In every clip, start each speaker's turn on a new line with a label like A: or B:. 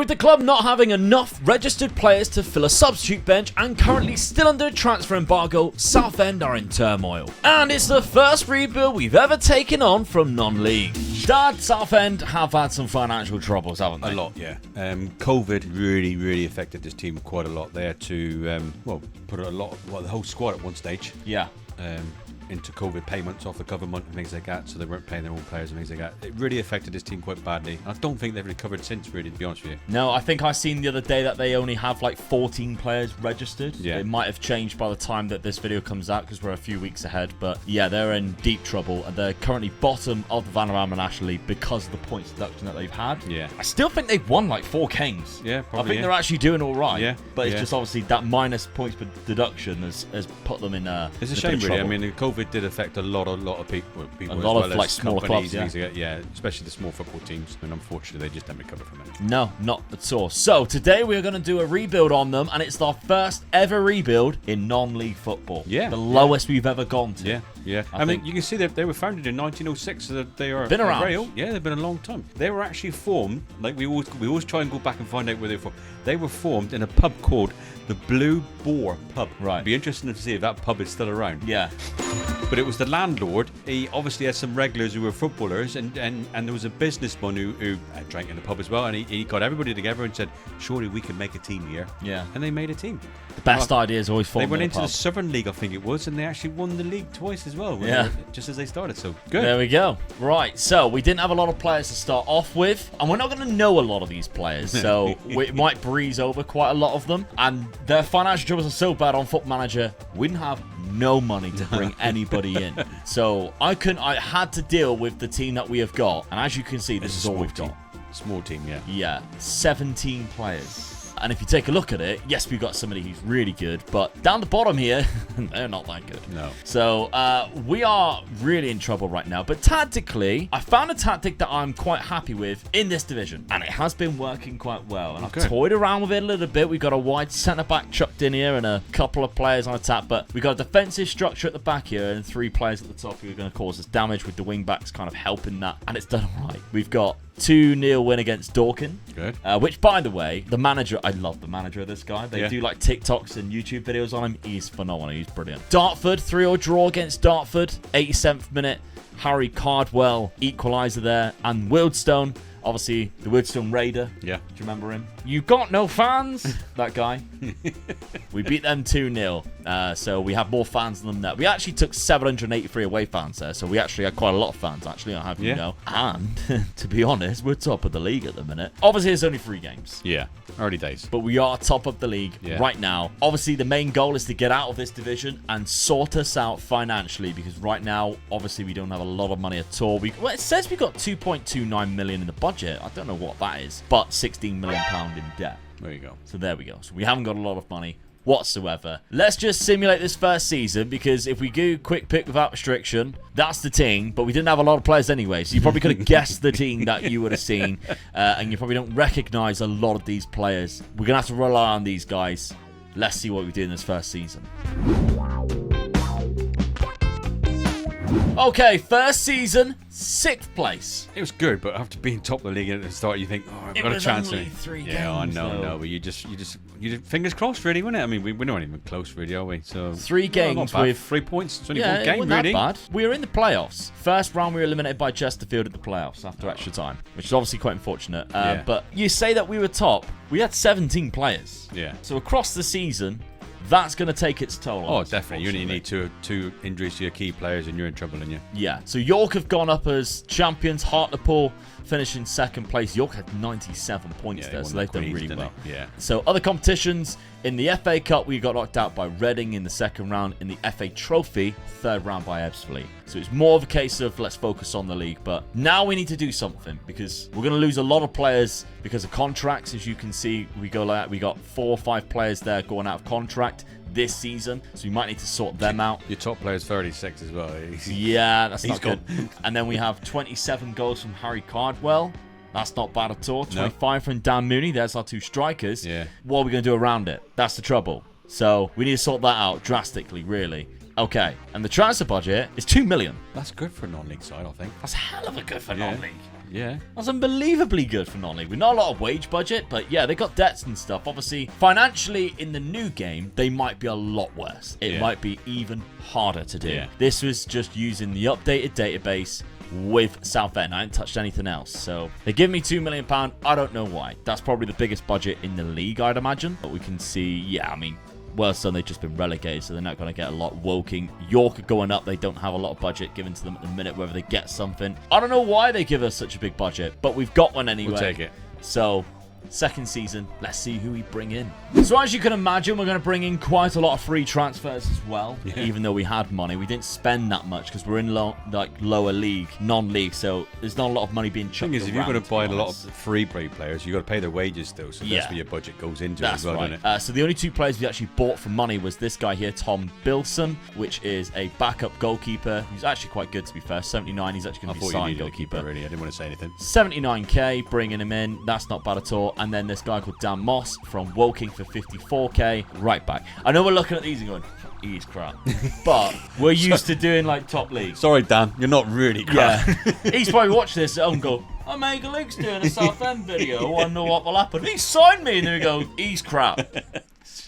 A: With the club not having enough registered players to fill a substitute bench and currently still under a transfer embargo, Southend are in turmoil. And it's the first rebuild we've ever taken on from non-league. Dad, Southend have had some financial troubles, haven't they?
B: A lot, yeah. COVID really affected this team quite a lot. They had to, put the whole squad at one stage.
A: Yeah.
B: Into COVID payments off the government and things like that, so they weren't paying their own players and things like that. It really affected this team quite badly. I don't think they've recovered since, really, to be honest with you.
A: No, I think I seen the other day that they only have like 14 players registered.
B: Yeah.
A: It might have changed by the time that this video comes out because we're a few weeks ahead. But yeah, they're in deep trouble and they're currently bottom of the Vanarama National League because of the points deduction that they've had.
B: Yeah.
A: I still think they've won like 4 games.
B: Yeah, probably.
A: I think they're actually doing all right.
B: Yeah.
A: But it's just obviously that minus points per deduction has put them in
B: it's a shame, really. I mean, COVID did affect a lot of people.
A: A lot of like smaller clubs,
B: yeah, especially the small football teams, and unfortunately they just didn't recover from it.
A: No, not at all. So today we're going to do a rebuild on them, and it's our first ever rebuild in non-league football.
B: Yeah,
A: the lowest we've ever gone to.
B: Yeah. I mean, you can see that they were founded in 1906, so that they are
A: been around.
B: Very old. Yeah, they've been a long time. They were actually formed, like we always try and go back and find out where they were from. They were formed in a pub called the Blue Boar Pub.
A: Right.
B: It'd be interesting to see if that pub is still around.
A: Yeah.
B: But it was the landlord. He obviously had some regulars who were footballers, and there was a businessman who drank in the pub as well, and he got everybody together and said, surely we can make a team here.
A: Yeah.
B: And they made a team.
A: The best ideas always fall.
B: They went into the Southern League, I think it was, and they actually won the league twice as well. Just as they started, so good.
A: There we go. Right, so we didn't have a lot of players to start off with, and we're not going to know a lot of these players, so we might breeze over quite a lot of them. And their financial troubles are so bad on Football Manager, we didn't have no money to bring anybody in. So I had to deal with the team that we have got, and as you can see, this is all we've got.
B: Small team, yeah.
A: Yeah, 17 players. And if you take a look at it, yes, we've got somebody who's really good, but down the bottom here, they're not that good.
B: No.
A: So we are really in trouble right now. But tactically, I found a tactic that I'm quite happy with in this division, and it has been working quite well. And I've toyed around with it a little bit. We've got a wide centre-back chucked in here and a couple of players on attack, but we've got a defensive structure at the back here and 3 players at the top who are going to cause us damage with the wing-backs kind of helping that, and it's done all right. We've got 2-0 win against Dorking.
B: Good.
A: Which, by the way, the manager, I love the manager of this guy. They do like TikToks and YouTube videos on him. He's phenomenal. He's brilliant. Dartford, 3-0 draw against Dartford. 87th minute. Harry Cardwell, equaliser there. And Wildstone, obviously the Wildstone Raider.
B: Yeah.
A: Do you remember him? You got no fans? That guy. We beat them 2-0. So we have more fans than them there. We actually took 783 away fans there. So we actually had quite a lot of fans, actually, I have you know. And, to be honest, we're top of the league at the minute. Obviously, it's only 3 games.
B: Yeah. Early days.
A: But we are top of the league right now. Obviously, the main goal is to get out of this division and sort us out financially, because right now, obviously, we don't have a lot of money at all. Well, it says we got 2.29 million in the budget. I don't know what that is, but 16 million pound in debt.
B: There you go.
A: So there we go. So we haven't got a lot of money whatsoever. Let's just simulate this first season, because if we do quick pick without restriction, that's the team, but we didn't have a lot of players anyway, so you probably could have guessed the team that you would have seen, and you probably don't recognize a lot of these players. We're gonna have to rely on these guys. Let's see what we do in this first season. Okay, first season, 6th place.
B: It was good, but after being top of the league at the start, you think, oh, I've got a chance.
A: It was only 3 games.
B: Yeah, I know, but you just fingers crossed, really, wasn't it? I mean, we're not even close, really, are we? So
A: 3 games with
B: 3 points. It's only
A: one
B: game,
A: wasn't
B: really.
A: That bad. We were in the playoffs. First round, we were eliminated by Chesterfield at the playoffs after extra time, which is obviously quite unfortunate. But you say that we were top. We had 17 players.
B: Yeah.
A: So across the season, that's going to take its toll on us,
B: definitely. You only need two injuries to your key players and you're in trouble, aren't you?
A: Yeah. So York have gone up as champions. Hartlepool finishing 2nd place. York had 97 points there, so they've done really well.
B: Yeah.
A: So other competitions, in the FA Cup, we got knocked out by Reading in the 2nd round. In the FA Trophy, 3rd round by Ebbsfleet. So it's more of a case of let's focus on the league. But now we need to do something, because we're going to lose a lot of players because of contracts. As you can see, we got 4 or 5 players there going out of contract this season, so we might need to sort them out.
B: Your top player's 36 as well.
A: Yeah, that's not good. And then we have 27 goals from Harry Cardwell. That's not bad at all. 25 from Dan Mooney. There's our 2 strikers.
B: Yeah.
A: What are we going to do around it? That's the trouble. So we need to sort that out drastically, really. Okay, and the transfer budget is 2 million.
B: That's good for a non-league side, I think.
A: That's hell of a good for non-league.
B: Yeah.
A: That's unbelievably good for non-league. With not a lot of wage budget, but yeah, they got debts and stuff. Obviously, financially in the new game, they might be a lot worse. It might be even harder to do.
B: Yeah.
A: This was just using the updated database with Southend. I haven't touched anything else. So they give me £2 million. I don't know why. That's probably the biggest budget in the league, I'd imagine. But we can see, yeah, I mean, worse than they've just been relegated, so they're not going to get a lot. Woking, York are going up. They don't have a lot of budget given to them at the minute, whether they get something. I don't know why they give us such a big budget, but we've got one anyway.
B: We'll take it.
A: So, second season, let's see who we bring in. So as you can imagine, we're going to bring in quite a lot of free transfers as well. Even though we had money, we didn't spend that much because we're in lower league, non-league, so there's not a lot of money being chucked
B: The thing is, if you're
A: around,
B: going to buy a lot of free play players, you've got to pay their wages still, so that's where your budget goes into as well, doesn't it?
A: So the only 2 players we actually bought for money was this guy here, Tom Bilson, which is a backup goalkeeper. He's actually quite good, to be fair. 79, he's actually going to be signed goalkeeper.
B: Really, I didn't want to say anything.
A: 79k, bringing him in. That's not bad at all. And then this guy called Dan Moss from Woking for 54k, right back. I know we're looking at these and going, he's crap. But we're used to doing like top league.
B: Sorry, Dan, you're not really crap.
A: Yeah. He's probably watched this at home and go, Omega Luke's doing a Southend video. I wonder what will happen. He signed me. And then we go, he's crap.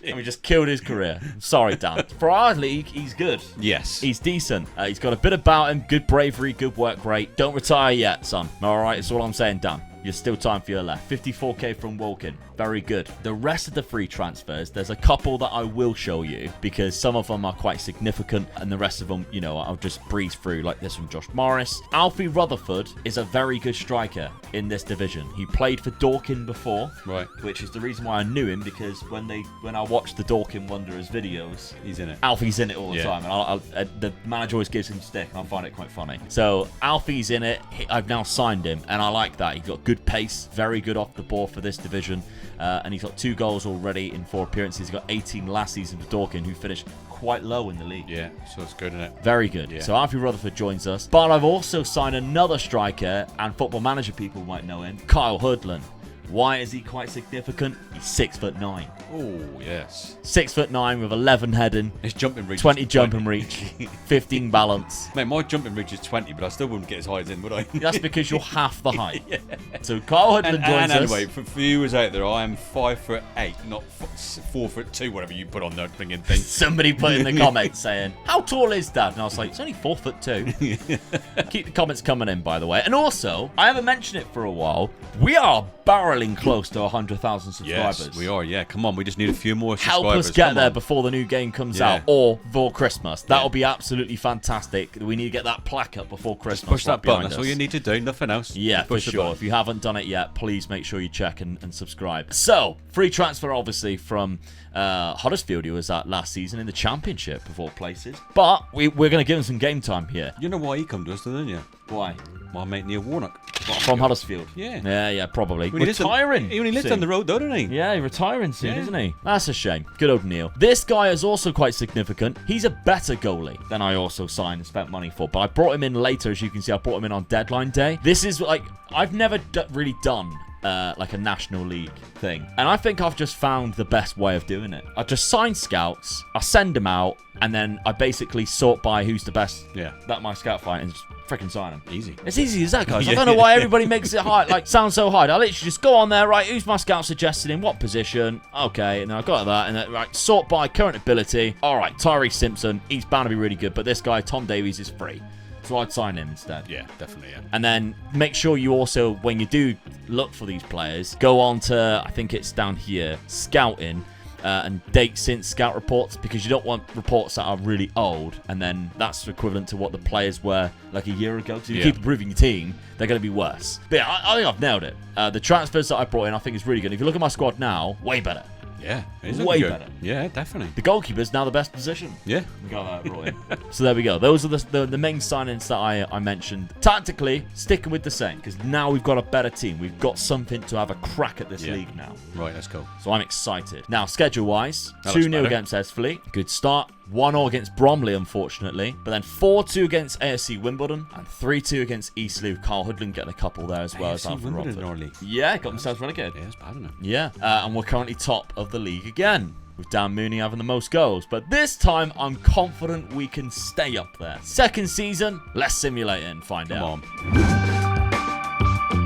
A: And we just killed his career. Sorry, Dan. For our league, he's good.
B: Yes.
A: He's decent. He's got a bit about him. Good bravery, good work rate. Don't retire yet, son. All right, that's all I'm saying, Dan. You're still time for your left. 54k from Woking. Very good. The rest of the free transfers, there's a couple that I will show you because some of them are quite significant and the rest of them, you know, I'll just breeze through, like this from Josh Morris. Alfie Rutherford is a very good striker in this division. He played for Dorking before,
B: right?
A: Which is the reason why I knew him, because when I watched the Dorking Wanderers videos,
B: he's in it.
A: Alfie's in it all the time, and the manager always gives him stick, and I find it quite funny. So Alfie's in it. I've now signed him, and I like that. He's got good pace, very good off the ball for this division. And he's got 2 goals already in 4 appearances. He's got 18 last season for Dorking, who finished quite low in the league.
B: Yeah, so it's good, isn't it?
A: Very good. Yeah. So Alfie Rutherford joins us. But I've also signed another striker, and Football Manager people might know him, Kyle Hoodland. Why is he quite significant? He's 6'9".
B: Oh, yes.
A: 6'9" with 11 heading.
B: His jumping reach.
A: 20 jumping reach. 15 balance.
B: Mate, my jumping reach is 20, but I still wouldn't get as high as him, would I?
A: That's because you're half the height. Yeah. So Kyle Hoodland joins us.
B: Anyway, for viewers out there, I am 5'8", not 4'2", whatever you put on that thing.
A: Somebody put in the comments saying, "How tall is Dad?" And I was like, "It's only 4'2". Keep the comments coming in, by the way. And also, I haven't mentioned it for a while. We are barreling close to 100,000 subscribers.
B: Yes, we are. Yeah, come on. We just need a few more subscribers.
A: Help us get there before the new game comes out, or before Christmas. That'll be absolutely fantastic. We need to get that plaque up before Christmas.
B: Just push that button. That's all you need to do. Nothing else.
A: Yeah, for sure. If you haven't done it yet, please make sure you check and subscribe. So, free transfer, obviously, from Huddersfield, who was at last season in the Championship, of all places. But we're going to give him some game time here.
B: You know why he come to us, don't you?
A: Why?
B: My mate Neil Warnock.
A: From Huddersfield?
B: Yeah.
A: Yeah, probably.
B: Retiring. He only lives down the road, though, doesn't he?
A: Yeah, he's retiring soon, isn't he? That's a shame. Good old Neil. This guy is also quite significant. He's a better goalie than I also signed and spent money for. But I brought him in later, as you can see. I brought him in on deadline day. This is like, I've never really done like a National League thing. And I think I've just found the best way of doing it. I just sign scouts, I send them out, and then I basically sort by who's the best that my scout find and just freaking sign them.
B: Easy.
A: It's easy as that, guys. I don't know why everybody makes it hard, like sound so hard. I literally just go on there, right, who's my scout suggested in what position? Okay, and then I got that, and then, right, sort by current ability. All right, Tyree Simpson, he's bound to be really good, but this guy, Tom Davies, is free. So I'd sign him instead.
B: Yeah, definitely, yeah.
A: And then make sure you also, when you do look for these players, go on to, I think it's down here, scouting, and date since scout reports, because you don't want reports that are really old, and then that's equivalent to what the players were like a year ago. So if you keep improving your team, they're going to be worse. But yeah, I think I've nailed it. The transfers that I brought in, I think is really good. If you look at my squad now, way better.
B: Yeah,
A: way better.
B: Yeah, definitely.
A: The goalkeeper's now the best position.
B: Yeah.
A: We got that brought in. So there we go. Those are the main signings that I mentioned. Tactically, sticking with the same, because now we've got a better team. We've got something to have a crack at this league now.
B: Right, let's go.
A: So I'm excited. Now, schedule-wise, 2-0 against Esfleet. Good start. 1-0 against Bromley, unfortunately. But then 4-2 against ASC Wimbledon. And 3-2 against Eastleigh. Carl Hoodland getting a couple there as well as Alfie Rutherford. Yeah, got themselves relegated.
B: Yeah, it's bad, isn't it?
A: Yeah. And we're currently top of the league again, with Dan Mooney having the most goals. But this time, I'm confident we can stay up there. Second season, let's simulate it and find out.
B: Come on.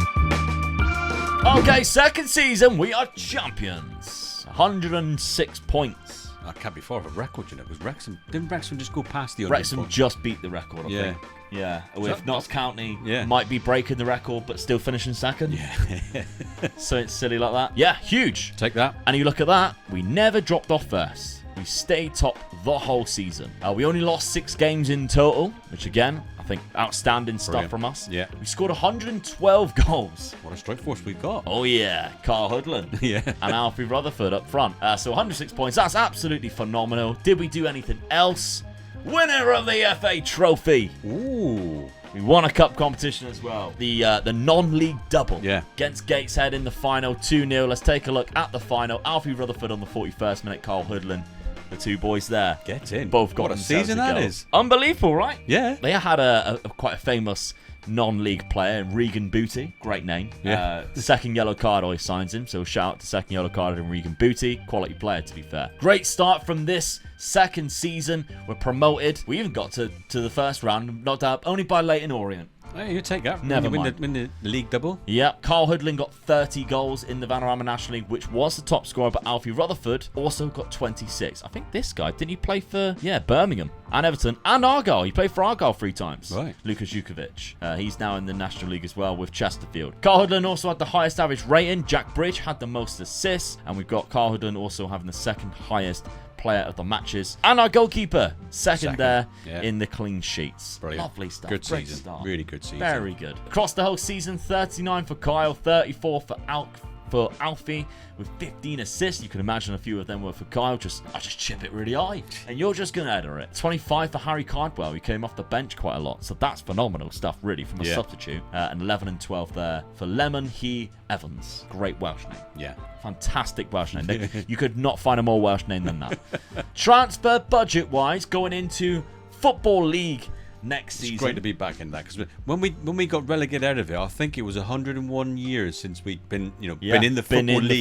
A: Okay, second season, we are champions. 106 points.
B: That can't be far of a record, you know, because didn't Wrexham just go past the 100
A: Wrexham
B: points?
A: just beat the record, I think. Yeah, with Notts County might be breaking the record, but still finishing second.
B: Yeah.
A: So it's silly like that. Yeah, huge.
B: Take that.
A: And you look at that, we never dropped off first. We stayed top the whole season. We only lost 6 games in total, which again, I think outstanding stuff from us.
B: Yeah.
A: We scored 112 goals.
B: What a strike force we've got.
A: Oh yeah, Carl Hoodland.
B: Yeah.
A: And Alfie Rutherford up front. So 106 points. That's absolutely phenomenal. Did we do anything else? Winner of the FA Trophy.
B: Ooh.
A: We won a cup competition as well. The non-league double.
B: Yeah.
A: Against Gateshead in the final, 2-0. Let's take a look at the final. Alfie Rutherford on the 41st minute. Carl Hoodland. The two boys there.
B: Get in.
A: Both got
B: what a season that is.
A: Unbelievable, right?
B: Yeah.
A: They had a quite a famous non-league player, Regan Booty. Great name.
B: Yeah.
A: The second yellow card always signs him, so shout out to second yellow card and Regan Booty. Quality player, to be fair. Great start from this second season. We're promoted. We even got to the first round, knocked out only by Leyton Orient.
B: Hey, you take that.
A: Never
B: you
A: mind.
B: Win the league double.
A: Yeah, Carl Hoodland got 30 goals in the Vanarama National League, which was the top scorer, but Alfie Rutherford also got 26. I think this guy, didn't he play for, Birmingham and Everton and Argyle? He played for Argyle 3 times.
B: Right.
A: Lucas Jukovic. He's now in the National League as well with Chesterfield. Carl Hoodland also had the highest average rating. Jack Bridge had the most assists. And we've got Carl Hoodland also having the second highest player of the matches, and our goalkeeper second there in the clean sheets.
B: Brilliant.
A: Lovely stuff.
B: Good
A: Great
B: season.
A: start.
B: Really good season.
A: Very good. Across the whole season, 39 for Kyle, 34 for Alfie with 15 assists. You can imagine a few of them were for Kyle. I just chip it really high, and you're just gonna enter it. 25 for Harry Cardwell. He came off the bench quite a lot, so that's phenomenal stuff, really, from a substitute. And 11 and 12 there for Lemon He Evans. Great Welsh name.
B: Yeah.
A: Fantastic Welsh name. You could not find a more Welsh name than that. Transfer budget-wise, going into Football League next season.
B: It's great to be back in that, because when we got relegated out of it, I think it was 101 years since we'd been been in the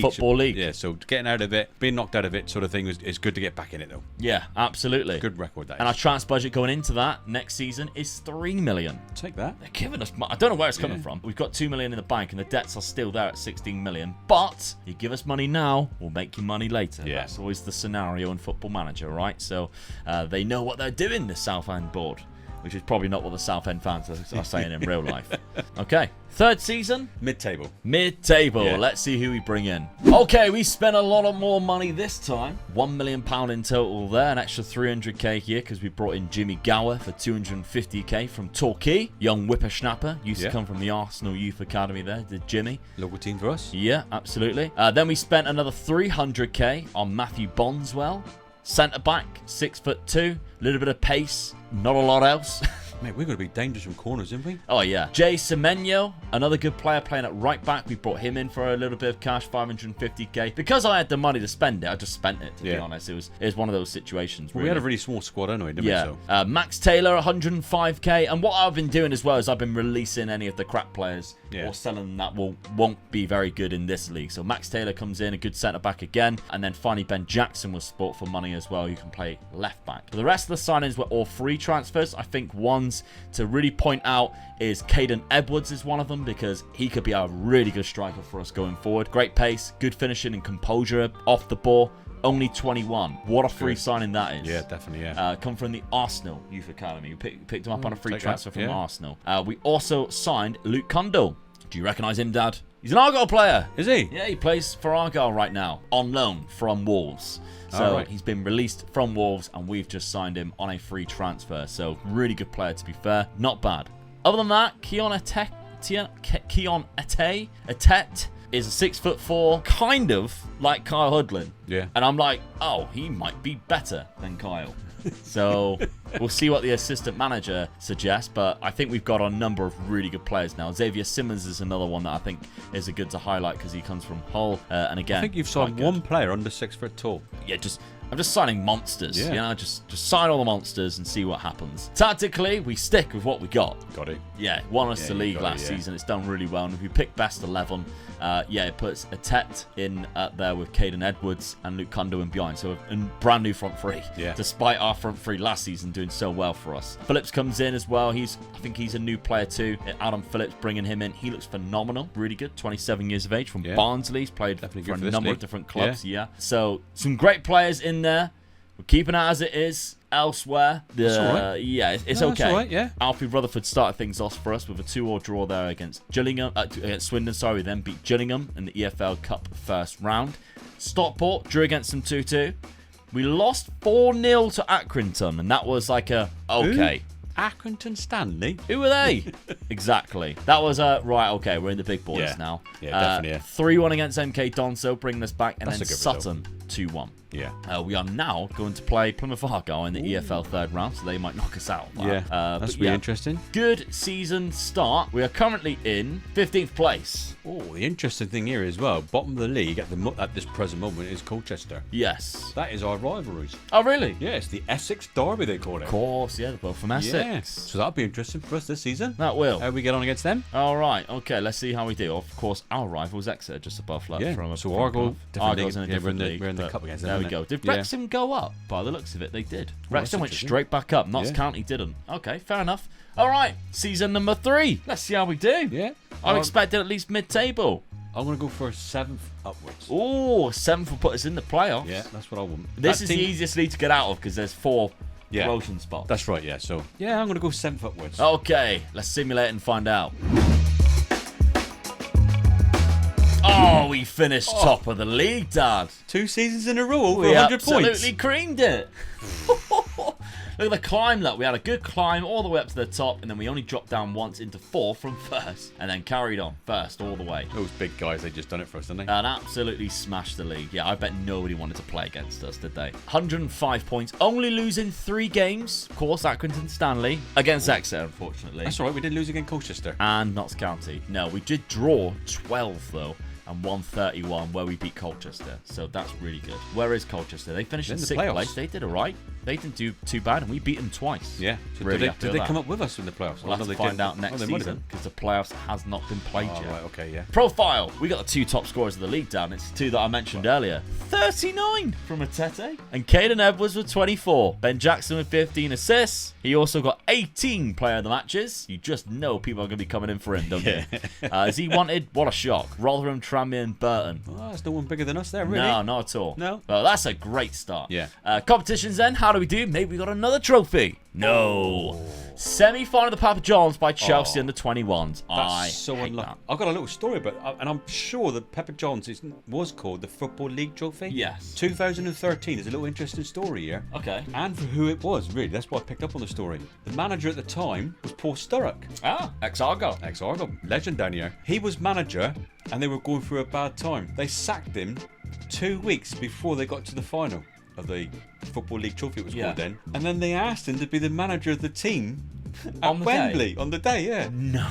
B: Football League. Yeah, so getting out of it, being knocked out of it, sort of thing, is good to get back in it though.
A: Yeah, absolutely.
B: Good record that.
A: And our transfer budget going into that next season is 3 million.
B: Take that.
A: They're giving us. I don't know where it's coming from. We've got 2 million in the bank, and the debts are still there at 16 million. But you give us money now, we'll make you money later.
B: Yeah.
A: That's always the scenario in Football Manager, right? So they know what they're doing. The Southend board. Which is probably not what the Southend fans are saying in real life. Okay, third season.
B: Mid-table.
A: Yeah. Let's see who we bring in. Okay, we spent a lot of more money this time. £1 million in total there. An extra 300k here because we brought in Jimmy Gower for 250k from Torquay. Young whippersnapper. Used to come from the Arsenal Youth Academy there, did Jimmy.
B: Local team for us.
A: Yeah, absolutely. Then we spent another 300k on Matthew Bonswell. Centre back, 6'2", a little bit of pace, not a lot else.
B: Mate, we're going to be dangerous from corners, aren't we?
A: Oh, yeah. Jay Semenyo, another good player playing at right back. We brought him in for a little bit of cash, 550k. Because I had the money to spend it, I just spent it, to be honest. It was one of those situations.
B: Well, we had a really small squad anyway, didn't we?
A: So. Max Taylor, 105k. And what I've been doing as well is I've been releasing any of the crap players or selling them that won't be very good in this league. So Max Taylor comes in, a good centre-back again. And then finally, Ben Jackson was bought for money as well. You can play left-back. But the rest of the signings were all free transfers. I think ones to really point out is Caden Edwards is one of them, because he could be a really good striker for us going forward. Great pace, good finishing and composure off the ball. Only 21. What a free signing that is.
B: Yeah, definitely, yeah.
A: Come from the Arsenal Youth Academy. We picked him up on a free transfer from Arsenal. We also signed Luke Cundall. Do you recognise him, Dad? He's an Argyle player.
B: Is he?
A: Yeah, he plays for Argyle right now, on loan from Wolves. So he's been released from Wolves, and we've just signed him on a free transfer. So really good player, to be fair. Not bad. Other than that, Keon Atet is a 6'4", kind of like Kyle Hoodland.
B: Yeah.
A: And I'm like, oh, he might be better than Kyle. So we'll see what the assistant manager suggests, but I think we've got a number of really good players now. Xavier Simmons is another one that I think is a good to highlight because he comes from Hull, and again,
B: I think you've signed one player under 6 foot tall.
A: Yeah, just I'm just signing monsters.
B: Yeah.
A: You know, just sign all the monsters and see what happens. Tactically, we stick with what we got.
B: Got it.
A: Yeah, won us the league last season. It's done really well. And if we pick best 11, it puts a Tet in there with Caden Edwards and Luke Kondo in behind. So a brand new front three.
B: Yeah.
A: Despite our front three last season doing so well for us. Phillips comes in as well. I think he's a new player too. Adam Phillips, bringing him in. He looks phenomenal. Really good. 27 years of age from Barnsley. He's played for a number of different clubs. Yeah. So some great players in there. We're keeping it as it is. Elsewhere,
B: that's all right.
A: Yeah, it's
B: no,
A: okay.
B: That's all right, yeah.
A: Alfie Rutherford started things off for us with a 2-2 draw there against Gillingham, against Swindon. Sorry, then beat Gillingham in the EFL Cup first round. Stockport drew against them 2-2. We lost 4-0 to Accrington, and that was like a okay.
B: Accrington Stanley.
A: Who are they? Exactly. That was right. Okay, we're in the big boys now.
B: Yeah, definitely.
A: 3-1 against MK Donso, bringing us back, and
B: That's
A: then
B: a good
A: Sutton 2-1.
B: Yeah.
A: We are now going to play Plymouth Argyle in the EFL third round, so they might knock us out.
B: That's really interesting.
A: Good season start. We are currently in 15th place.
B: Oh, the interesting thing here as well, bottom of the league at this present moment is Colchester.
A: Yes.
B: That is our rivalries.
A: Oh, really?
B: Yeah, it's the Essex Derby, they call it.
A: Of course, yeah, they're both from Essex.
B: Yeah. So that'll be interesting for us this season.
A: That will.
B: How we get on against them?
A: All right. Okay, let's see how we do. Of course, our rivals Exeter, just above that.
B: So Argyle,
A: Argyle's in a different
B: we're
A: league.
B: in the cup against them.
A: There we go. Did Wrexham go up? By the looks of it, they did. Wrexham went straight back up. Notts County didn't. Okay, fair enough. All right, season number 3. Let's see how we do.
B: Yeah.
A: I'm expecting at least mid-table.
B: I'm going to go for 7th upwards.
A: Oh, 7th will put us in the playoffs.
B: Yeah, that's what I want.
A: This is the easiest league to get out of because there's 4 promotion spots.
B: That's right, yeah. So, yeah, I'm going to go 7th upwards.
A: Okay, let's simulate and find out. Oh, we finished top of the league, Dad.
B: 2 seasons in a row over
A: we
B: 100 points.
A: We absolutely creamed it. Look at the climb, look. We had a good climb all the way up to the top, and then we only dropped down once into 4th from first, and then carried on first all the way.
B: Those big guys, they just done it for us, didn't they?
A: And absolutely smashed the league. Yeah, I bet nobody wanted to play against us, did they? 105 points, only losing 3 games. Of course, Accrington Stanley against Exeter, unfortunately.
B: That's all right, we did lose against Colchester.
A: And Notts County. No, we did draw 12, though. And 131 where we beat Colchester. So that's really good. Where is Colchester? They finished in 6th place. They did all right. They didn't do too bad, and we beat them twice.
B: Yeah. So
A: really
B: did they come up with us in the playoffs?
A: We'll have to find out next season because the playoffs has not been played yet.
B: Right, okay, yeah.
A: Profile. We got the 2 top scorers of the league, Dan. It's 2 that I mentioned earlier. 39 from Atete. And Caden Edwards with 24. Ben Jackson with 15 assists. He also got 18 player of the matches. You just know people are going to be coming in for him, don't you? Is he wanted? What a shock. Rotherham, Tranmere, and Burton.
B: Oh, there's no one bigger than us there, really.
A: No, not at all.
B: No.
A: Well, that's a great start.
B: Yeah.
A: Competitions then. How do we do? Maybe we got another trophy. No. Semi-final of the Papa John's by Chelsea under 21s.
B: That's so unlucky. I've got a little story about, and I'm sure that Papa John's was called the Football League Trophy.
A: Yes.
B: 2013. There's a little interesting story here.
A: Okay.
B: And for who it was, really. That's why I picked up on the story. The manager at the time was Paul Sturrock.
A: Ah, ex-Argo.
B: Ex-Argo. Legend down here. He was manager, and they were going through a bad time. They sacked him 2 weeks before they got to the final of the Football League Trophy, it was called then. And then they asked him to be the manager of the team at Wembley on the day, yeah.
A: No.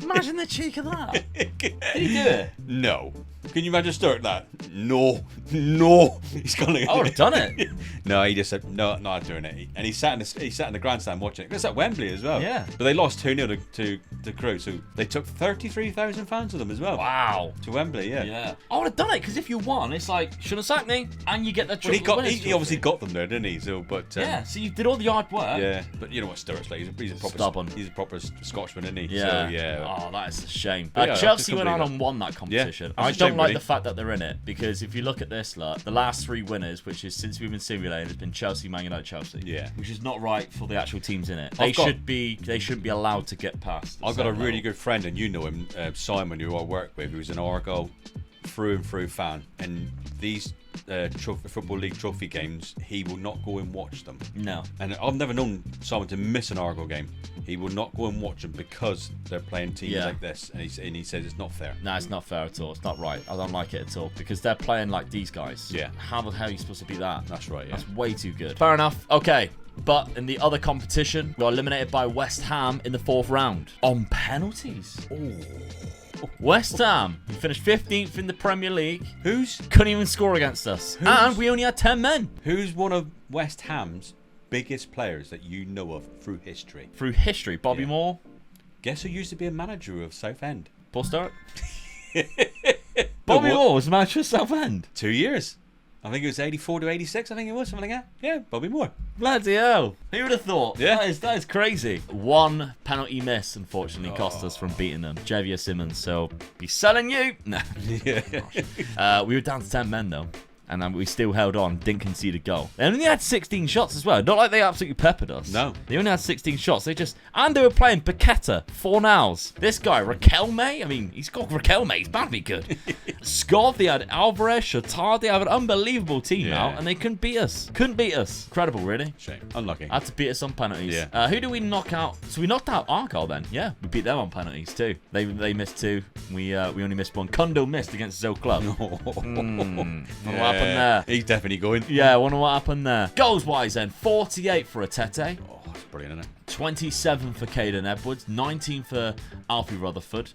A: Imagine the cheek of that. Did he do it?
B: No. Can you imagine starting that? No. He's gonna.
A: I would have done it.
B: No, he just said no, not doing it. And he sat in the grandstand watching it. It's at Wembley as well.
A: Yeah.
B: But they lost 2-0 to the Crew, so they took 33,000 fans with them as well.
A: Wow.
B: To Wembley, yeah.
A: Yeah. I would have done it because if you won, it's like shouldn't have sacked me, and you get the trophy.
B: Well, he obviously got them there, didn't he? So, but
A: yeah. So you did all the hard work.
B: Yeah. But you know what Sturrock's like? He's a proper
A: stubborn.
B: He's a proper Scotsman, isn't he?
A: Yeah.
B: So, yeah.
A: Oh, that is a shame.
B: Yeah,
A: Chelsea went on and won that competition.
B: Yeah,
A: I don't like the fact that they're in it because if you look at this, the last 3 winners, which is since we've been simulating, has been Chelsea, Man United, Chelsea.
B: Yeah.
A: Which is not right for the actual teams in it. They shouldn't be allowed to get past.
B: I've got a really good friend, and you know him, Simon, who I work with, who's an Argyle through and through fan, and these Football League trophy games, he will not go and watch them.
A: No.
B: And I've never known someone to miss an Argyle game. He will not go and watch them because they're playing teams like this, and he says it's not fair.
A: No, it's not fair at all. It's not right. I don't like it at all because they're playing like these guys.
B: Yeah.
A: How the hell are you supposed to be that?
B: That's right. Yeah.
A: That's way too good. Fair enough. Okay. But in the other competition, we got eliminated by West Ham in the 4th round on penalties. Oh. West Ham, we finished 15th in the Premier League.
B: Who's
A: Couldn't even score against us. And we only had 10 men.
B: Who's one of West Ham's biggest players that you know of through history?
A: Through history, Bobby Moore.
B: Guess who used to be a manager of Southend?
A: Paul Sturrock. Bobby Moore was manager of Southend.
B: 2 years. I think it was 84 to 86, I think it was, something like that. Yeah, Bobby Moore.
A: Bloody hell. Who would have thought?
B: Yeah.
A: That is crazy. One penalty miss, unfortunately, cost us from beating them. Javier Simmons, so be selling you. No. We were down to 10 men, though. And we still held on, didn't concede a goal. They only had 16 shots as well. Not like they absolutely peppered us.
B: No.
A: They only had 16 shots. And they were playing Paqueta, 4 nows. This guy, Raquelme, I mean, he's got Raquelme. He's bound to be good. Scott, they had Alvarez, Chatar. They have an unbelievable team out, and they couldn't beat us. Incredible, really.
B: Shame. Unlucky.
A: Had to beat us on penalties.
B: Yeah.
A: Who do we knock out? So we knocked out Argyle then. Yeah, we beat them on penalties too. They missed 2. We only missed 1. Kundo missed against Zoe Club. What happened there?
B: He's definitely going.
A: Yeah, I wonder what happened there. Goals-wise then, 48 for Atete.
B: Oh, that's brilliant, isn't it?
A: 27 for Caden Edwards. 19 for Alfie Rutherford.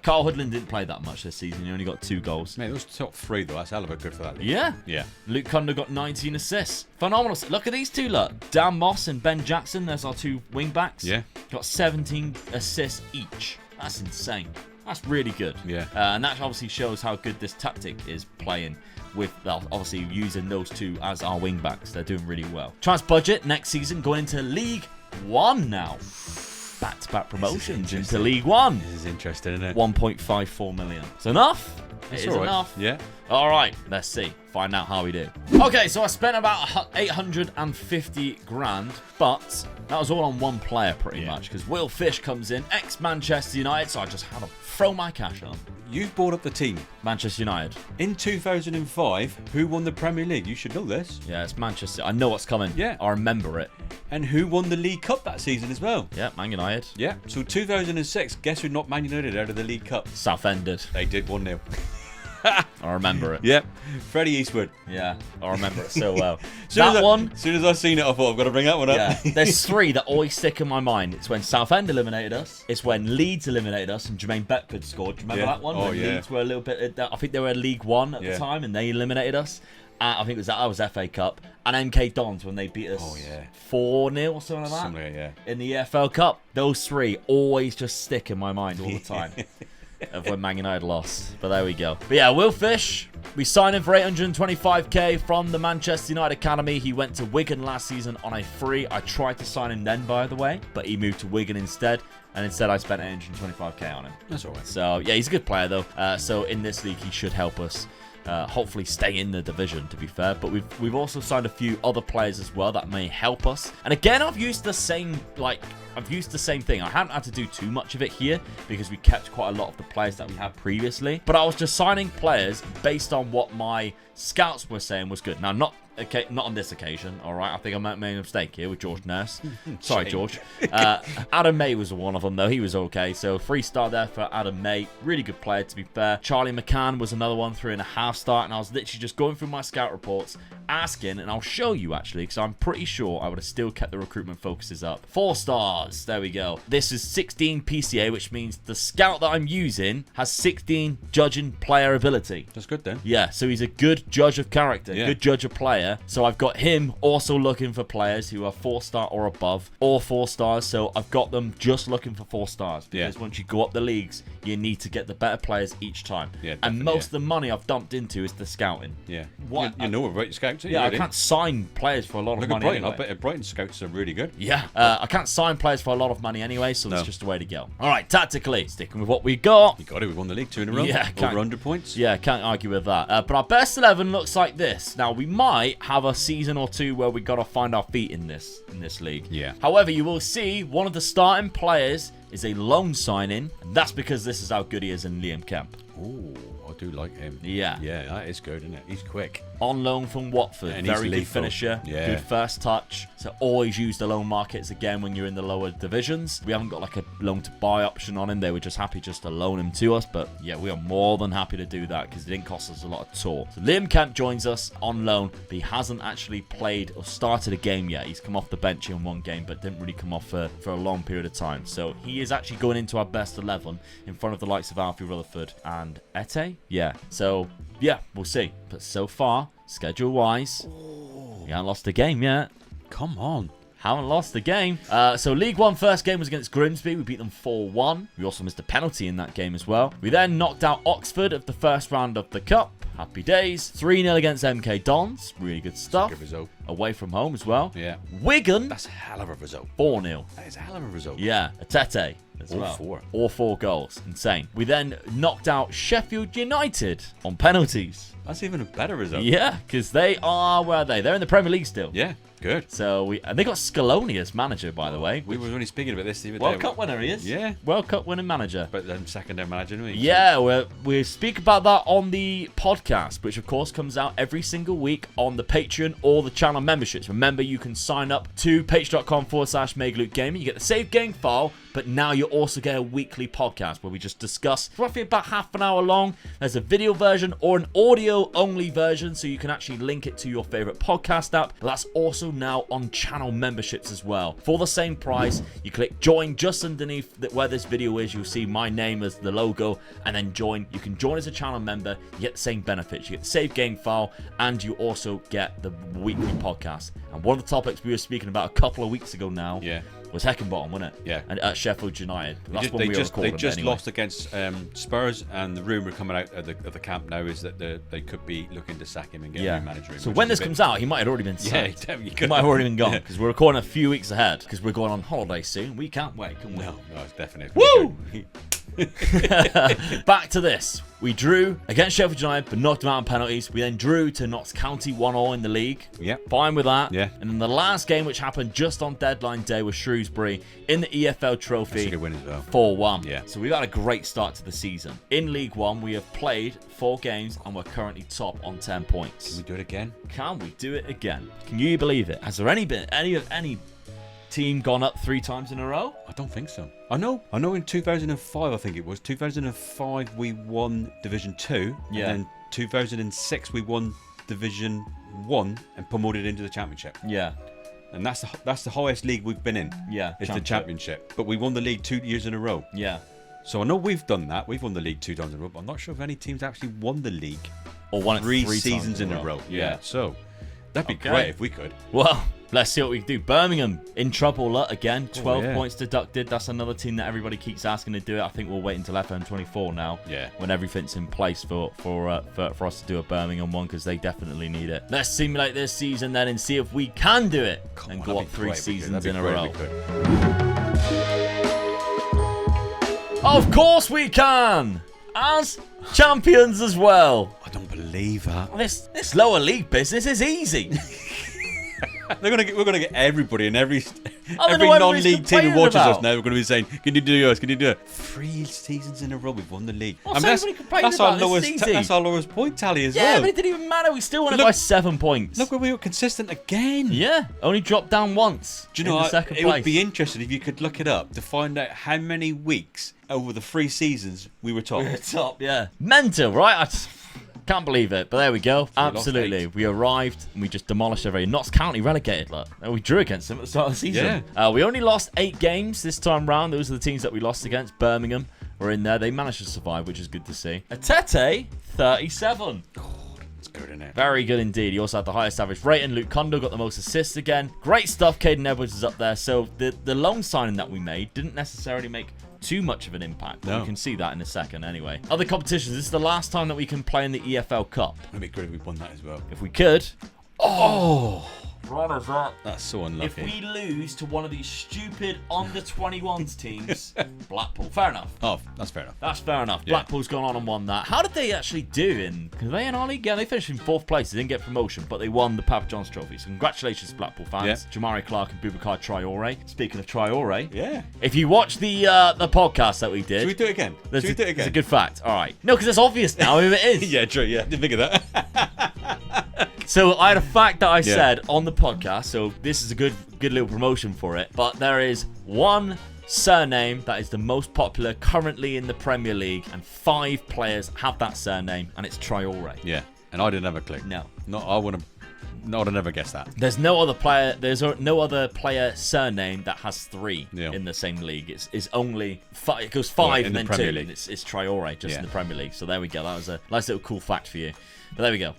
A: Carl Hoodlin didn't play that much this season. He only got 2 goals.
B: Mate, those top 3, though, that's hell of a good for that.
A: Yeah.
B: Yeah.
A: Luke Kunder got 19 assists. Phenomenal. Look at these 2, look. Dan Moss and Ben Jackson. There's our 2 wing-backs.
B: Yeah.
A: Got 17 assists each. That's insane. That's really good.
B: Yeah.
A: And that obviously shows how good this tactic is playing with, obviously, using those 2 as our wing-backs. They're doing really well. Transfer budget next season going into League 1 now. Back-to-back promotions into League 1.
B: This is interesting, isn't it?
A: 1.54 million. It's enough. It is enough.
B: Yeah.
A: All right, let's see. Find out how we do. Okay, so I spent about 850 grand, but that was all on one player pretty much, because Will Fish comes in, ex-Manchester United, so I just had to throw my cash on.
B: You've brought up the team.
A: Manchester United.
B: In 2005, who won the Premier League? You should know this.
A: Yeah, it's Manchester. I know what's coming.
B: Yeah.
A: I remember it.
B: And who won the League Cup that season as well?
A: Yeah, Man United.
B: Yeah. So 2006, guess who knocked Man United out of the League Cup?
A: Southend did.
B: They did 1-0.
A: I remember it.
B: Yep. Freddie Eastwood.
A: Yeah, I remember it so well.
B: As soon as I seen it, I thought I've got to bring that one up.
A: Yeah. There's 3 that always stick in my mind. It's when Southend eliminated us. It's when Leeds eliminated us and Jermaine Beckford scored. Do you remember that one?
B: Oh,
A: when Leeds were a little bit. I think they were League 1 at the time, and they eliminated us. I think that was FA Cup. And MK Dons when they beat us 4-0 or something like that.
B: Something like that,
A: In the EFL Cup. Those 3 always just stick in my mind all the time. Of when Man United lost. But there we go. But yeah, Will Fish, we signed him for 825k from the Manchester United Academy. He went to Wigan last season on a free. I tried to sign him then, by the way, but he moved to Wigan instead. And instead I spent 825k on him.
B: That's all right.
A: So yeah, he's a good player though. So in this league he should help us hopefully stay in the division, to be fair. But we've also signed a few other players as well that may help us. And again, I've used the same thing. I haven't had to do too much of it here because we kept quite a lot of the players that we had previously. But I was just signing players based on what my scouts were saying was good. Now, not on this occasion, all right? I think I made a mistake here with George Nurse. Sorry, George. Adam May was one of them, though. He was okay. So 3-star there for Adam May. Really good player, to be fair. Charlie McCann was another one, 3.5 star. And I was literally just going through my scout reports, asking, and I'll show you, actually, because I'm pretty sure I would have still kept the recruitment focuses up. 4 stars. There we go. This is 16 PCA, which means the scout that I'm using has 16 judging player ability.
B: That's good, then.
A: Yeah, so he's a good judge of character, good judge of player. So I've got him also looking for players who are 4-star or above, or 4 stars. So I've got them just looking for 4 stars. Because once you go up the leagues, you need to get the better players each time.
B: Yeah,
A: and most of the money I've dumped into is the scouting.
B: Yeah.
A: What,
B: you know about your scouts,
A: yeah, I can't sign players for a lot of money.
B: Brighton.
A: Anyway.
B: I bet Brighton scouts are really good.
A: Yeah. I can't sign players for a lot of money anyway, so that's just the way to go. All right, tactically, sticking with what we got.
B: You got it. We won the league 2 in a row.
A: Yeah,
B: over 100 points.
A: Yeah, can't argue with that. But our best 11 looks like this. Now, we might have a season or 2 where we got to find our feet in this league.
B: Yeah.
A: However, you will see one of the starting players is a loan signing, and that's because this is how good he is in Liam Kemp.
B: Oh, I do like him.
A: Yeah.
B: Yeah, that is good, isn't it? He's quick.
A: On loan from Watford.
B: And
A: very
B: he's
A: good
B: lethal.
A: finisher.
B: Yeah.
A: Good first touch. So always use the loan markets again when you're in the lower divisions. We haven't got like a loan to buy option on him. They were just happy just to loan him to us. But yeah, we are more than happy to do that because it didn't cost us a lot at all. So Liam Kemp joins us on loan, but he hasn't actually played or started a game yet. He's come off the bench in one game, but didn't really come off for a long period of time. So he is actually going into our best 11 in front of the likes of Alfie Rutherford and Ete. Yeah. So yeah, we'll see. But so far, schedule-wise, we haven't lost a game yet.
B: Come on.
A: Haven't lost a game. So League One first game was against Grimsby. We beat them 4-1. We also missed a penalty in that game as well. We then knocked out Oxford of the first round of the Cup. Happy days. 3-0 against MK Dons. Really good stuff.
B: Good result.
A: Away from home as well.
B: Yeah.
A: Wigan.
B: That's a hell of a result.
A: 4-0.
B: That is a hell of a result.
A: Yeah. Atete as
B: All
A: well.
B: four.
A: All 4 goals. Insane. We then knocked out Sheffield United on penalties.
B: That's even a better result.
A: Yeah, because they are, where are they? They're in the Premier League still.
B: Yeah, good.
A: So and they got Scaloni as manager, by the way.
B: We were only speaking about this the other day.
A: World Cup winner he is.
B: Yeah.
A: World Cup winning manager.
B: But then second down manager, didn't we?
A: Yeah, we speak about that on the podcast, which of course comes out every single week on the Patreon or the channel memberships. Remember, you can sign up to patreon.com/MegaLukeGaming. You get the save game file, but now you also get a weekly podcast where we just discuss roughly about half an hour long. There's a video version or an audio only version, so you can actually link it to your favorite podcast app. But that's also now on channel memberships as well. For the same price, you click join just underneath where this video is. You'll see my name as the logo, and then join. You can join as a channel member. You get the same benefits. You get the save game file, and you also get the weekly podcast. And one of the topics we were speaking about a couple of weeks ago now was Heckingbottom, wasn't it?
B: Yeah.
A: And at Sheffield United. That's when
B: They
A: we were recording.
B: They just
A: anyway.
B: lost against Spurs, and the rumour coming out of the camp now is that they could be looking to sack him and get a new manager in.
A: So when this comes out, he might have already been sacked.
B: Yeah, he
A: He might have already been gone because we're recording a few weeks ahead because we're going on holiday soon. We can't wait, can we?
B: No, it's definitely.
A: Woo! Back to this. We drew against Sheffield United, but knocked them out on penalties. We then drew to Notts County 1-1 in the league.
B: Yep.
A: Fine with that.
B: Yeah.
A: And then the last game, which happened just on deadline day, was Shrewsbury in the EFL Trophy.
B: That's a good win as well.
A: 4-1.
B: Yeah.
A: So we've had a great start to the season. In League One, we have played 4 games and we're currently top on 10 points.
B: Can we do it again?
A: Can we do it again? Can you believe it? Has there been any team gone up 3 times in a row?
B: I don't think so. I know in 2005, I think it was. 2005 we won Division 2.
A: Yeah.
B: And then 2006 we won Division 1 and promoted into the Championship.
A: Yeah.
B: And that's the highest league we've been in.
A: Yeah.
B: It's the Championship. But we won the league 2 years in a row.
A: Yeah.
B: So I know we've done that. We've won the league 2 times in a row, but I'm not sure if any teams actually won the league
A: Or won it
B: 3
A: 3
B: seasons
A: times
B: in a row.
A: Yeah.
B: So that'd be
A: Okay.
B: great if we could.
A: Well, let's see what we can do. Birmingham in trouble again. 12
B: yeah.
A: points deducted. That's another team that everybody keeps asking to do it. I think we'll wait until FM24 now.
B: Yeah.
A: When everything's in place for us to do a Birmingham one, because they definitely need it. Let's simulate this season then and see if we can do it and go up 3 seasons in a row. Of course we can! As champions as well.
B: I don't believe that.
A: This lower league business is easy.
B: We're gonna get everybody in every
A: don't know what everybody's
B: non-league team who
A: complaining
B: watches
A: about.
B: us now. We're gonna be saying, "Can you do us? Can you do it?" 3 seasons in a row we've won the league.
A: What's everybody complaining
B: that's our
A: about? This
B: lowest.
A: is easy.
B: That's our lowest point tally as
A: Yeah,
B: well.
A: but it didn't even matter. We still won it
B: Look-
A: by 7 points.
B: Look where we were consistent again.
A: Yeah, only dropped down once.
B: Do you know
A: in the
B: what?
A: second
B: It
A: place.
B: would be interesting if you could look it up to find out how many weeks over the 3 seasons we were top.
A: top, yeah. Mental, right? I just can't believe it. But there we go.
B: lost
A: Absolutely.
B: 8.
A: We arrived and we just demolished everybody. Notts County relegated, look. And we drew against them at the start of the season.
B: Yeah.
A: We only lost 8 games this time round. Those are the teams that we lost against. Birmingham were in there. They managed to survive, which is good to see. Atete, 37.
B: It's good, isn't it?
A: Very good indeed. He also had the highest average rating. Luke Kondo got the most assists again. Great stuff. Caden Edwards is up there. So the loan signing that we made didn't necessarily make too much of an impact. But
B: No.
A: we can see that in a second anyway. Other competitions. This is the last time that we can play in the EFL Cup.
B: It'd be good if we won that as well.
A: If we could. Oh! Runners up.
B: That's so unlucky.
A: If we lose to one of these stupid under-21s teams, Blackpool. Fair enough.
B: Oh, that's fair enough.
A: That's fair enough.
B: Yeah.
A: Blackpool's gone on and won that. How did they actually do in... Because they in our league? Yeah, they finished in 4th place. They didn't get promotion, but they won the Papa John's Trophy. So congratulations, Blackpool fans.
B: Yeah.
A: Jamari Clark and Boubacar Traore. Speaking of Traore...
B: Yeah.
A: If you watch the podcast that we did...
B: Should we do it again?
A: It's a good fact. All right. No, because it's obvious now who it is.
B: Yeah, true. Yeah, didn't think of that.
A: So I had a fact that I said on the podcast, so this is a good little promotion for it. But there is one surname that is the most popular currently in the Premier League, and 5 players have that surname, and it's Traore.
B: Yeah, and I didn't have a clue.
A: No.
B: I would have never guessed that.
A: There's no other player. There's no other player surname that has 3
B: Yeah.
A: in the same league. It's only 5. It goes 5 and then 2.
B: Premier League.
A: It's Traore just
B: Yeah.
A: in the Premier League. So there we go. That was a nice little cool fact for you. But there we go.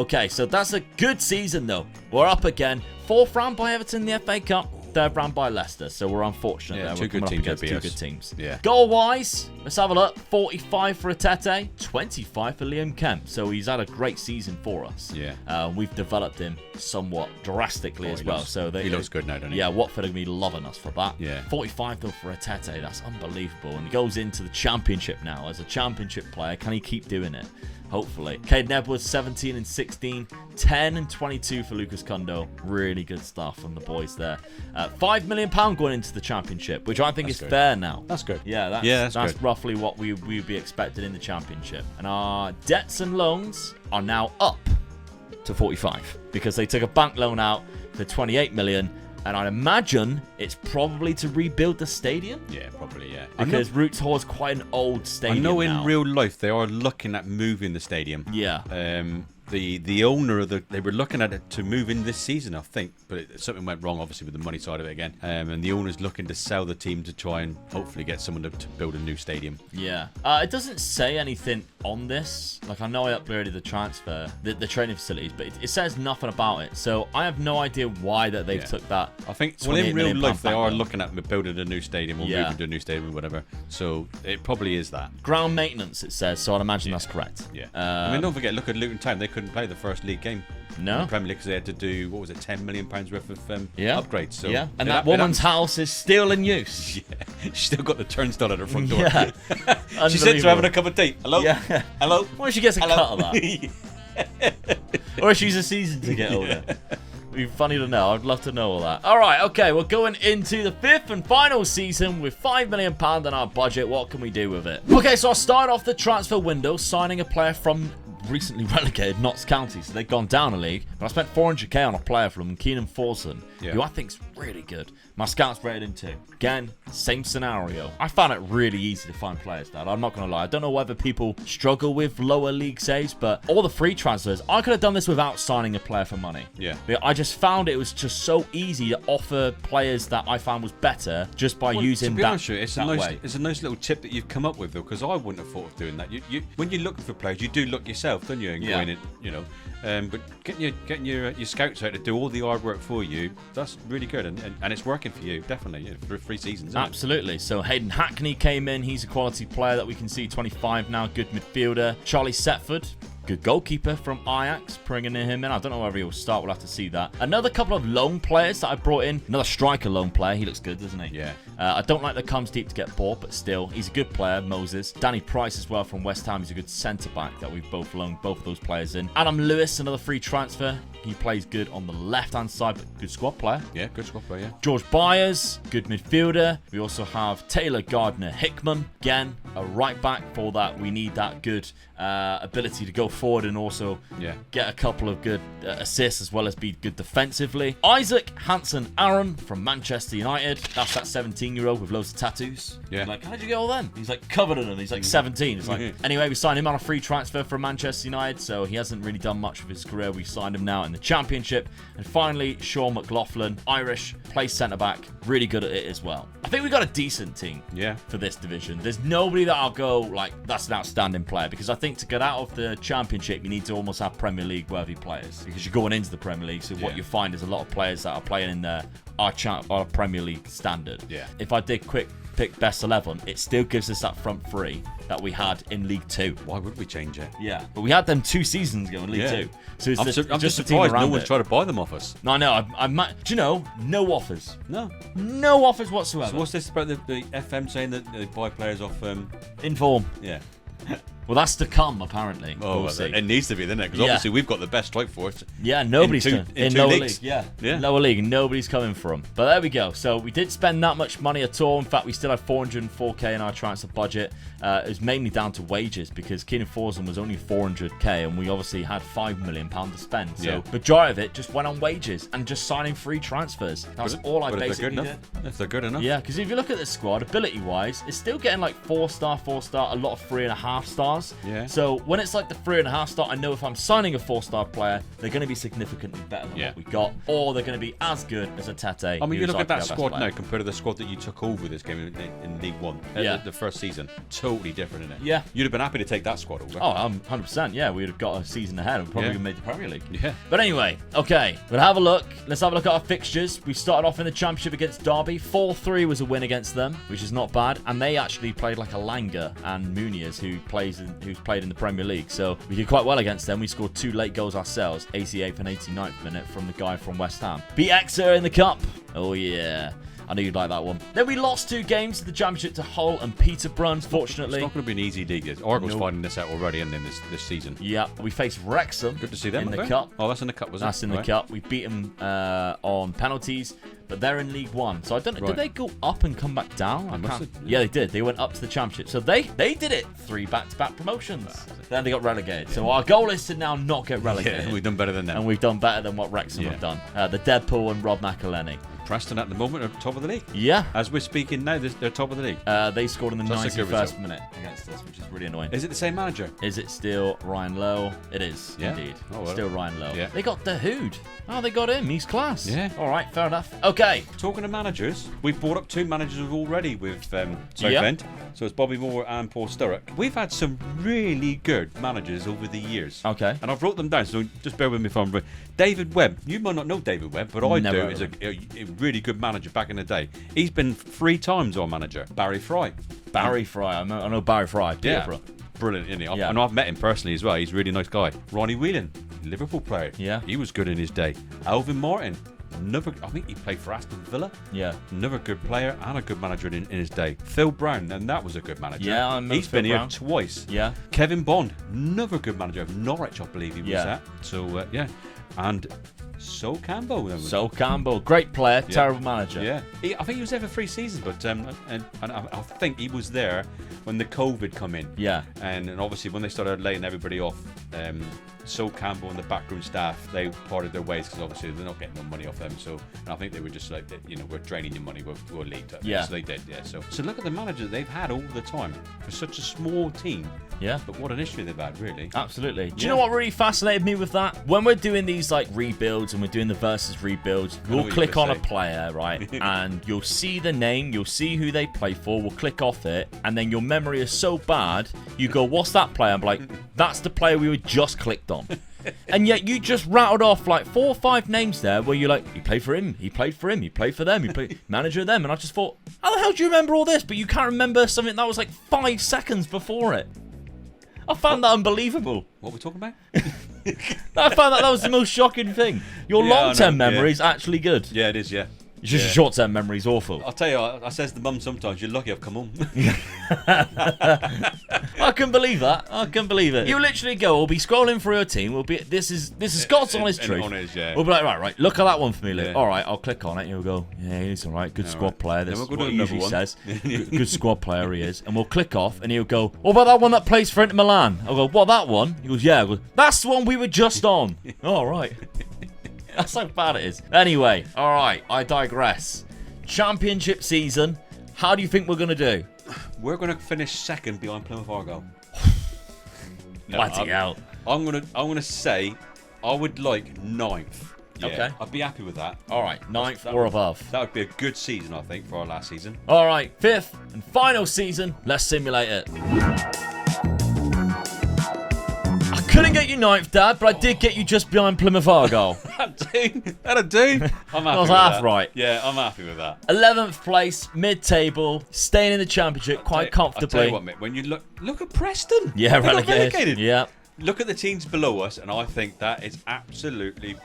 A: Okay, so that's a good season though. We're up again. 4th round by Everton in the FA Cup. 3rd round by Leicester. So we're unfortunate.
B: Yeah,
A: there.
B: two
A: We're
B: good
A: coming
B: teams
A: up against
B: that beat
A: 2
B: us.
A: good teams.
B: Yeah.
A: Goal-wise, let's have a look. 45 for Atete, 25 for Liam Kemp. So he's had a great season for us.
B: Yeah.
A: We've developed him somewhat drastically as well.
B: He looks good now, doesn't he?
A: Yeah, Watford are going to be loving us for that.
B: Yeah.
A: 45 though for Atete. That's unbelievable. And he goes into the Championship now as a Championship player. Can he keep doing it? Hopefully. Caden Edwards, 17 and 16. 10 and 22 for Lucas Kundo. Really good stuff from the boys there. £5 million going into the Championship, which I think is fair now.
B: That's good.
A: Yeah, that's
B: good.
A: roughly what we'd be expected in the Championship. And our debts and loans are now up to 45 because they took a bank loan out for 28 million. And I'd imagine it's probably to rebuild the stadium.
B: Yeah, probably, yeah.
A: Because Roots Hall is quite an old stadium.
B: I know
A: now.
B: in real life they are looking at moving the stadium.
A: Yeah.
B: The owner of they were looking at it to move in this season, I think, but something went wrong, obviously, with the money side of it again. And the owner's looking to sell the team to try and hopefully get someone to build a new stadium.
A: Yeah. It doesn't say anything on this. Like, I know I uploaded the transfer, the training facilities, but it says nothing about it. So I have no idea why that they've took that.
B: I think,
A: well,
B: in real life, they are
A: look.
B: looking at building a new stadium or moving to a new stadium or whatever. So it probably is that.
A: Ground maintenance, it says, so I'd imagine that's correct.
B: Yeah. I mean, don't forget, look at Luton Town. They couldn't play the first league game in the Premier League because they had to do, what was it, £10 million worth of upgrades. So
A: yeah, and that woman's house is still in use.
B: Yeah, she's still got the turnstile at her front door.
A: Yeah.
B: She said to having a cup of tea. Hello?
A: Yeah.
B: Hello?
A: What if she gets a cut of that? Or if she's a season ticket holder? It'd be funny to know. I'd love to know all that. All right, okay, we're going into the 5th and final season with £5 million in our budget. What can we do with it? Okay, so I'll start off the transfer window signing a player from recently relegated Notts County, so they've gone down a league. But I spent 400k on a player from them, Keenan Forson, who I think's really good. My scouts rated him too. Again, same scenario. I found it really easy to find players, Dad. I'm not going to lie. I don't know whether people struggle with lower league saves, but all the free transfers, I could have done this without signing a player for money.
B: Yeah.
A: But I just found it was just so easy to offer players that I found was better just by using that way.
B: It's a nice little tip that you've come up with, though, because I wouldn't have thought of doing that. When you're looking for players, you do look yourself, don't you? And going in, but getting your scouts out to do all the hard work for you, that's really good, and it's working for you, definitely, for 3 seasons.
A: Absolutely. So Hayden Hackney came in. He's a quality player that we can see, 25 now, good midfielder. Charlie Setford, good goalkeeper from Ajax, bringing him in. I don't know whether he'll start. We'll have to see that. Another couple of loan players that I brought in. Another striker loan player. He looks good, doesn't he?
B: Yeah.
A: I don't like the comes deep to get bored, but still, he's a good player, Moses. Danny Price as well from West Ham. He's a good centre-back that we've both loaned both of those players in. Adam Lewis, another free transfer. He plays good on the left-hand side, but good squad player.
B: Yeah, good squad player, yeah.
A: George Byers, good midfielder. We also have Taylor Gardner-Hickman. Again, a right-back for that. We need that good ability to go forward and also get a couple of good assists as well as be good defensively. Isaac Hansen-Aaron from Manchester United. That's that 17-year-old with loads of tattoos.
B: Yeah.
A: Like, how did you get all them? He's like covered in them. He's like 17. It's like, anyway, we signed him on a free transfer from Manchester United, so he hasn't really done much of his career. We signed him now in the Championship. And finally, Sean McLaughlin, Irish, plays centre-back, really good at it as well. I think we got a decent team for this division. There's nobody that I'll go, like, that's an outstanding player, because I think to get out of the Championship, you need to almost have Premier League worthy players, because you're going into the Premier League, so what you find is a lot of players that are playing in our Premier League standard.
B: Yeah.
A: If I did quick pick best 11, it still gives us that front three that we had in League 2.
B: Why would we change it?
A: Yeah, but we had them 2 seasons ago in League 2. So it's
B: I'm just
A: the team
B: surprised no
A: around
B: one's
A: it.
B: tried to buy them off us.
A: No, I know. Do you know? No offers.
B: No
A: offers whatsoever.
B: So what's this about the FM saying that they buy players off?
A: Inform.
B: Yeah.
A: Well, that's to come, apparently.
B: Oh,
A: we'll see.
B: it needs to be, doesn't it? Because obviously we've got the best strike force.
A: Yeah, nobody's
B: in two
A: lower
B: leagues.
A: league. Yeah, lower league. Nobody's coming from. But there we go. So we didn't spend that much money at all. In fact, we still had 404k in our transfer budget. It was mainly down to wages because Keenan Forsman was only 400k, and we obviously had £5 million to spend. So majority of it just went on wages and just signing free transfers. That's all I basically did.
B: If they're good enough.
A: Yeah, because if you look at the squad, ability-wise, it's still getting like 4-star, 4-star, a lot of 3.5 stars.
B: Yeah.
A: So when it's like the 3.5 star, I know if I'm signing a 4-star player, they're going to be significantly better than what we got, or they're going to be as good as a Tete.
B: I mean, you look at that squad now compared to the squad that you took over this game in League 1, the first season. Totally different, isn't it?
A: Yeah.
B: You'd have been happy to take that squad over.
A: Oh, 100%. Yeah, we'd have got a season ahead and probably made the Premier League.
B: Yeah.
A: But anyway, okay, we'll have a look. Let's have a look at our fixtures. We started off in the Championship against Derby. 4-3 was a win against them, which is not bad. And they actually played like a Langer and Muniz, who's played in the Premier League. So we did quite well against them. We scored 2 late goals ourselves, 88th and 89th minute from the guy from West Ham. Beat Exeter in the Cup. Oh, yeah. I knew you'd like that one. Then we lost 2 games to the Championship to Hull and Peterborough, unfortunately.
B: It's not going to be an easy league. Argos finding this out already, and then this season.
A: Yeah, we faced Wrexham.
B: Good to see them
A: in the Cup.
B: Oh, that's in the Cup, was it?
A: That's in the Cup. We beat them on penalties, but they're in League 1. So I don't know. Did they go up and come back down? I can't. Yeah, they did. They went up to the Championship. So they did it. 3 back-to-back promotions. Then they got relegated. So our goal is to now not get relegated.
B: Yeah, we've done better than them.
A: And we've done better than what Wrexham have done. The Deadpool and Rob McElhenney.
B: Preston at the moment are top of the league.
A: Yeah.
B: As we're speaking now, they're top of the league.
A: They scored in the 91st minute against us, which is really annoying.
B: Is it the same manager?
A: Is it still Ryan Lowe? It is, indeed.
B: Oh, well.
A: Still Ryan Lowe.
B: Yeah.
A: They got Dahoud. Oh, they got him. He's class.
B: Yeah.
A: All right, fair enough. Okay.
B: Talking of managers, we've brought up 2 managers already with Southend. So it's Bobby Moore and Paul Sturrock. We've had some really good managers over the years.
A: Okay.
B: And I've wrote them down, so just bear with me if I'm wrong. David Webb. You might not know David Webb, but I do. He's a really good manager back in the day. He's been 3 times our manager. Barry Fry.
A: Barry Fry. I know Barry Fry. Peterborough.
B: Brilliant, isn't he? And I've met him personally as well. He's a really nice guy. Ronnie Whelan, Liverpool player.
A: Yeah.
B: He was good in his day. Alvin Martin. I think he played for Aston Villa.
A: Yeah.
B: Another good player and a good manager in his day. Phil Brown, and that was a good manager.
A: Yeah, I remember
B: He's been
A: Phil Brown.
B: here twice.
A: Yeah.
B: Kevin Bond, another good manager of Norwich, I believe he was at. So, And Sol Campbell.
A: Sol Campbell, great player, terrible manager.
B: Yeah. I think he was there for 3 seasons, but and I think he was there when the COVID come in.
A: Yeah.
B: And obviously when they started laying everybody off, Sol Campbell and the backroom staff, they parted their ways because obviously they're not getting no money off them. So, and I think they were just like, we're draining your money, we'll leave.
A: Yeah.
B: So they did, yeah. So look at the manager they've had all the time for such a small team.
A: Yeah.
B: But what an history they've had, really.
A: Absolutely. Do you know what really fascinated me with that? When we're doing these like rebuilds and we're doing the versus rebuilds, we'll click on a player, right? And you'll see the name, you'll see who they play for, we'll click off it, and then your memory is so bad, you go, what's that player? I'm like, that's the player we were just clicked on. And yet you just rattled off like 4 or 5 names there where you're like, he played for him, he played for him, he played for them, he played manager of them. And I just thought, how the hell do you remember all this? But you can't remember something that was like 5 seconds before it. I found that unbelievable.
B: What are we talking about?
A: I found that was the most shocking thing. Your long-term memory is actually good.
B: Yeah, it is, yeah.
A: It's just your short-term memory is awful.
B: I'll tell you, I says to mum sometimes, you're lucky I've come home.
A: I couldn't believe that. I couldn't believe it. You literally go, we'll be scrolling through your team. We'll be this is Scott's honest truth. We'll be like, right, look at that one for me, Luke. All right, I'll click on it. You'll go, yeah, he's all right. Good squad player. This is what he usually says. Good squad player he is. And we'll click off, and he'll go, what about that one that plays for Inter Milan? I'll go, what, that one? He goes, yeah. I go, that's the one we were just on. All right. That's how bad it is. Anyway, all right, I digress. Championship season. How do you think we're going to do?
B: We're going to finish 2nd behind Plymouth Argyle.
A: Bloody hell.
B: I'm gonna say I would like 9th. Yeah,
A: okay.
B: I'd be happy with that.
A: All right, 9th or above.
B: That would be a good season, I think, for our last season.
A: All right, 5th and final season. Let's simulate it. I Couldn't get you 9th, Dad, but I did get you just behind Plymouth Argyle.
B: That'll do. I'm happy
A: I was
B: with
A: half
B: that.
A: right.
B: Yeah, I'm happy with that.
A: 11th place, mid-table, staying in the championship quite comfortably.
B: I'll tell you what, mate, when you look at Preston.
A: Yeah,
B: They got
A: relegated. Yeah.
B: Look at the teams below us, and I think that is absolutely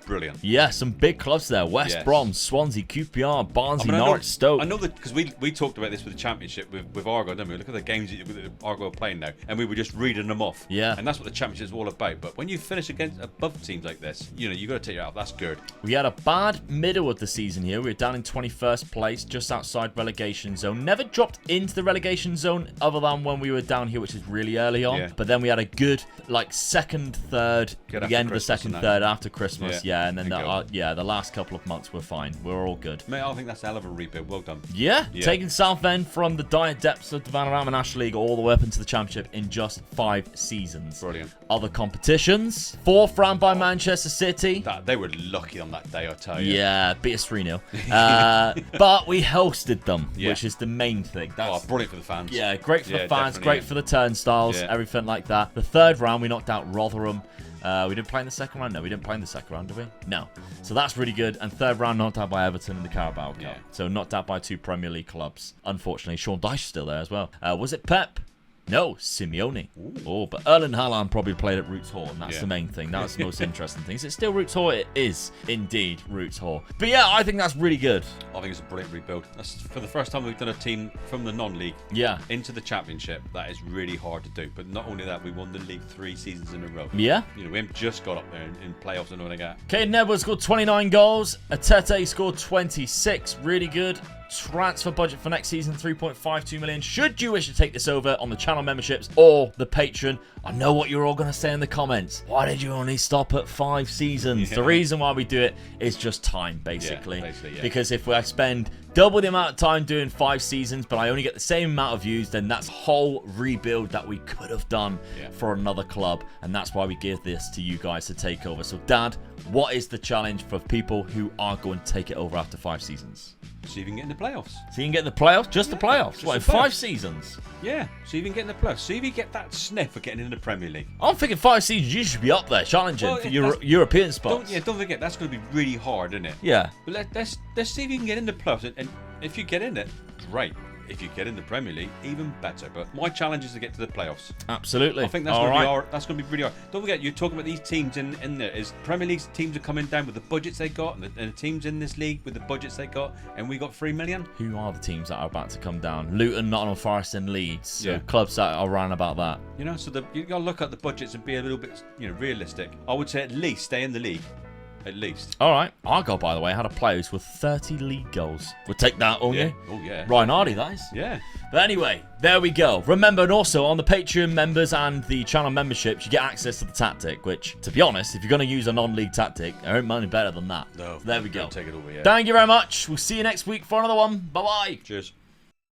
B: brilliant.
A: Yeah, some big clubs there. West Brom, Swansea, QPR, Barnsley, Norwich, Stoke.
B: I know that because we talked about this with the championship with Argyle, didn't we? Look at the games that Argyle are playing now, and we were just reading them off.
A: Yeah.
B: And that's what the championship is all about. But when you finish against above teams like this, you got to take it out. That's good.
A: We had a bad middle of the season here. We were down in 21st place, just outside relegation zone. Never dropped into the relegation zone other than when we were down here, which is really early on.
B: Yeah.
A: But then we had a good, second, third,
B: Good
A: the end of the
B: Christmas
A: second,
B: and
A: third after Christmas.
B: Yeah.
A: And then the last couple of months were fine. We're all good.
B: Mate, I think that's a hell of a rebuild. Well done.
A: Yeah, taking Southend from the dire depths of the Vanarama National League all the way up into the Championship in just 5 seasons.
B: Brilliant.
A: Other competitions. 4th round by Manchester City.
B: They were lucky on that day, I tell you.
A: Yeah, beat us 3-0. But we hosted them, which is the main thing. That's,
B: brilliant for the fans.
A: yeah, great for the fans,
B: definitely.
A: great for the turnstiles, everything like that. The 3rd round, we knocked out Rotherham. We didn't play in the 2nd round. No, we didn't play in the 2nd round, did we? No. So that's really good. And 3rd round, knocked out by Everton in the Carabao Cup.
B: Yeah.
A: So knocked out by 2 Premier League clubs. Unfortunately, Sean Dyche is still there as well. Was it Pep? No, Simeone. Oh, but Erling Haaland probably played at Roots Hall, and that's the main thing. That's the most interesting thing. Is it still Roots Hall? It is indeed Roots Hall. But yeah, I think that's really good.
B: I think it's a brilliant rebuild. That's for the first time we've done a team from the non-league into the championship. That is really hard to do. But not only that, we won the league 3 seasons in a row.
A: Yeah.
B: We haven't just got up there in playoffs and all that.
A: Caden Edwards scored 29 goals. Atete scored 26. Really good. Transfer budget for next season, 3.52 million. Should you wish to take this over on the channel memberships or the Patreon, I know what you're all going to say in the comments. Why did you only stop at 5 seasons? The reason why we do it is just time, basically. Because if I spend double the amount of time doing 5 seasons, but I only get the same amount of views, then that's whole rebuild that we could have done for another club. And that's why we give this to you guys to take over. So, Dad, what is the challenge for people who are going to take it over after 5 seasons?
B: See if you can get in the playoffs.
A: So you can get in the playoffs? Just the playoffs?
B: Just
A: What, in
B: the playoffs.
A: 5 seasons?
B: Yeah, see if you can get in the playoffs. See if you get that sniff of getting in the Premier League.
A: I'm thinking 5 seasons, you should be up there challenging for European spots.
B: Don't forget, that's going to be really hard, isn't it?
A: Yeah.
B: But let's see if you can get in the playoffs. And if you get in it, great. If you get in the Premier League, even better. But my challenge is to get to the playoffs.
A: Absolutely.
B: I think that's going to be really hard. Don't forget, you're talking about these teams in there. Is Premier League teams are coming down with the budgets they got, and the teams in this league with the budgets they got, and we got 3 million.
A: Who are the teams that are about to come down? Luton, Nottingham Forest, and Leeds. So
B: Yeah.
A: clubs that are around about that.
B: So you got to look at the budgets and be a little bit, realistic. I would say at least stay in the league. At least.
A: All right. Argyle, by the way, had a player who's with 30 league goals. We'll take that, won't you?
B: Oh, yeah.
A: Ryan Hardy, that is.
B: Yeah.
A: But anyway, there we go. Remember, and also on the Patreon members and the channel memberships, you get access to the tactic, which, to be honest, if you're going to use a non-league tactic, there ain't money better than that.
B: No.
A: So there we go.
B: Take it over, yeah.
A: Thank you very much. We'll see you next week for another one. Bye-bye.
B: Cheers.